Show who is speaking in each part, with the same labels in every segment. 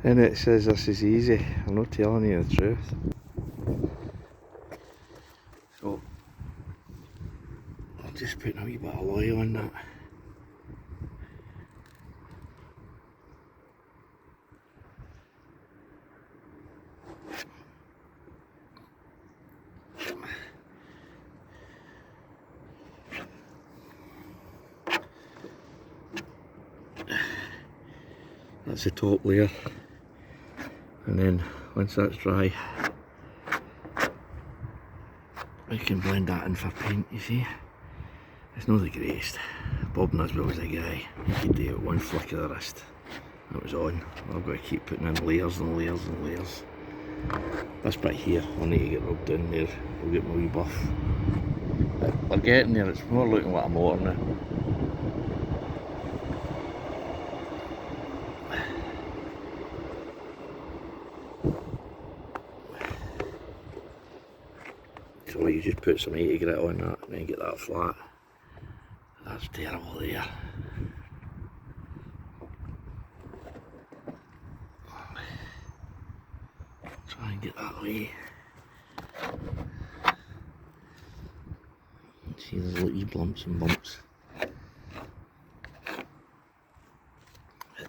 Speaker 1: And it says this is easy. I'm not telling you the truth. So, I'm just putting a wee bit of oil on that. That's the top layer, and then once that's dry I can blend that in for paint. You see, it's not the greatest. Bob Nisbet was a guy, he could do it one flick of the wrist, that was on. I've got to keep putting in layers and layers and layers. This bit here I need to get rubbed in there, I'll get my wee buff. We're getting there, it's more looking like a motor now. So you just put some 80 grit on that and then get that flat. That's terrible there. Try and get that away. See, there's little wee lumps and bumps. But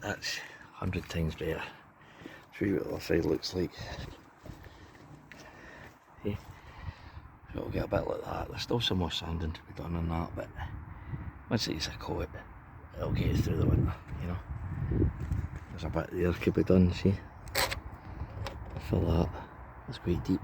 Speaker 1: that's 100 times better. Show you what the other side looks like. See? So it'll get a bit like that. There's still some more sanding to be done on that, but once it gets a coat, it'll get you through the winter, you know. There's a bit there could be done, see? Fill that. That's quite deep.